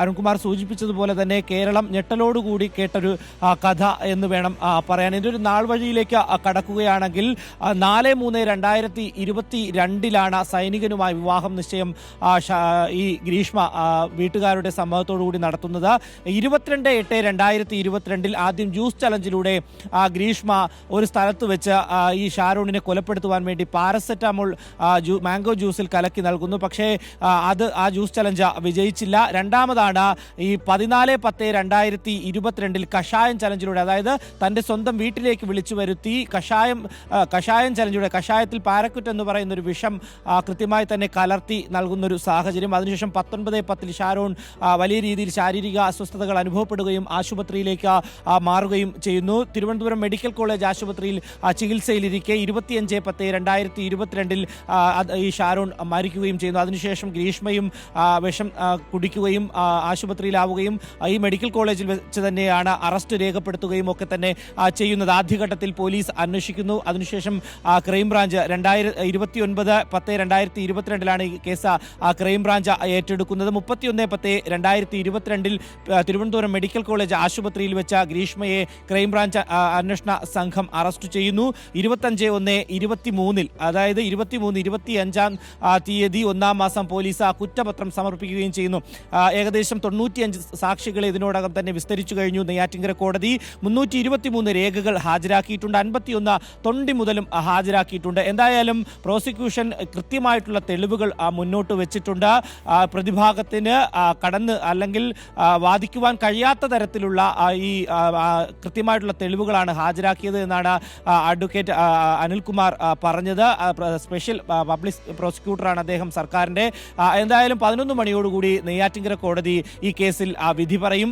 അരുൺകുമാർ സൂചിപ്പിച്ചതുപോലെ തന്നെ കേരളം ഞെട്ടലോടുകൂടി കേട്ടൊരു കഥ എന്ന് വേണം പറയാൻ. ഇതിൻ്റെ ഒരു നാൾ വഴിയിലേക്ക് കടക്കുകയാണെങ്കിൽ 4/3/2022 സൈനികനുമായി വിവാഹം നിശ്ചയം ഈ ഗ്രീഷ്മ വീട്ടുകാരുടെ സമ്മതത്തോടുകൂടി നടത്തുന്നത്. 22/8/2022 ആദ്യം ജ്യൂസ് ചലഞ്ചിലൂടെ ഗ്രീഷ്മ ഒരു സ്ഥലത്ത് വെച്ച് ഈ ഷാരൂണിനെ കൊലപ്പെടുത്തുവാൻ വേണ്ടി പാരസെറ്റാമോൾ മാംഗോ ജ്യൂസിൽ കലക്കി നൽകുന്നു. പക്ഷേ ആ ജ്യൂസ് ചലഞ്ച് വിജയിച്ചില്ല. രണ്ടാമതാണ് ഈ 14/10/2022 കഷായം ചലഞ്ചിലൂടെ, അതായത് തൻ്റെ സ്വന്തം വീട്ടിലേക്ക് വിളിച്ചു വരുത്തി കഷായം ചലഞ്ചിലൂടെ കഷായത്തിൽ പാരക്യൂറ്റ് എന്ന് പറയുന്ന ഒരു വിഷം കൃത്യമായി തന്നെ കലർത്തി നൽകുന്നൊരു സാഹചര്യം. അതിനുശേഷം 19/10 ഷാരോൺ വലിയ രീതിയിൽ ശാരീരിക അസ്വസ്ഥതകൾ അനുഭവപ്പെടുകയും ആശുപത്രിയിലേക്ക് മാറുകയും ചെയ്യുന്നു. തിരുവനന്തപുരം മെഡിക്കൽ കോളേജ് ആശുപത്രിയിൽ ചികിത്സയിലിരിക്കെ 25/10/2022 ഈ ഷാരോൺ മരിക്കുകയും ചെയ്യുന്നു. അതിനുശേഷം ഗ്രീഷ്മയും വിഷം കുടിക്കുകയും ആശുപത്രിയിലാവുകയും ഈ മെഡിക്കൽ കോളേജിൽ വെച്ച് തന്നെയാണ് അറസ്റ്റ് രേഖപ്പെടുത്തുകയും ഒക്കെ തന്നെ ചെയ്യുന്നത്. ആദ്യഘട്ടത്തിൽ പോലീസ് അന്വേഷിക്കുന്നു. അതിനുശേഷം ക്രൈംബ്രാഞ്ച് 29/10/2022 ഈ കേസ് ക്രൈംബ്രാഞ്ച് ഏറ്റെടുക്കുന്നത്. 31/10/2022 തിരുവനന്തപുരം മെഡിക്കൽ കോളേജ് ആശുപത്രിയിൽ വെച്ച ഗ്രീഷ്മയെ ക്രൈംബ്രാഞ്ച് അന്വേഷണ സംഘം അറസ്റ്റ് ചെയ്യുന്നു. 25/1/23 അതായത് 25-25 തീയതി 1-ാം മാസം പോലീസ് കുറ്റപത്രം സമർപ്പിക്കുകയും ചെയ്യുന്നു. ഏകദേശം 95 സാക്ഷികളെ ഇതിനോടകം തന്നെ വിസ്തരിച്ചു കഴിഞ്ഞു നെയ്യാറ്റിൻകര കോടതി. 323 രേഖകൾ ഹാജരാക്കിയിട്ടുണ്ട്. 51 തൊണ്ടി മുതലും ഹാജരാക്കിയിട്ടുണ്ട്. എന്തായാലും പ്രോസിക്യൂഷൻ കൃത്യമായിട്ടുള്ള തെളിവുകൾ മുന്നോട്ട് വെച്ചിട്ടുണ്ട്. പ്രതിഭാഗത്തിന് അല്ലെങ്കിൽ വാദിക്കുവാൻ കഴിയാത്ത തരത്തിലുള്ള ഈ കൃത്യമായിട്ടുള്ള തെളിവുകളാണ് ഹാജരാക്കിയത് എന്നാണ് അഡ്വക്കേറ്റ് അനിൽകുമാർ പറഞ്ഞത്. സ്പെഷ്യൽ പബ്ലിക് പ്രോസിക്യൂട്ടറാണ് അദ്ദേഹം സർക്കാരിൻ്റെ. എന്തായാലും 11 മണിയോടുകൂടി നെയ്യാറ്റിൻകര കോടതി ഈ കേസിൽ വിധി പറയും.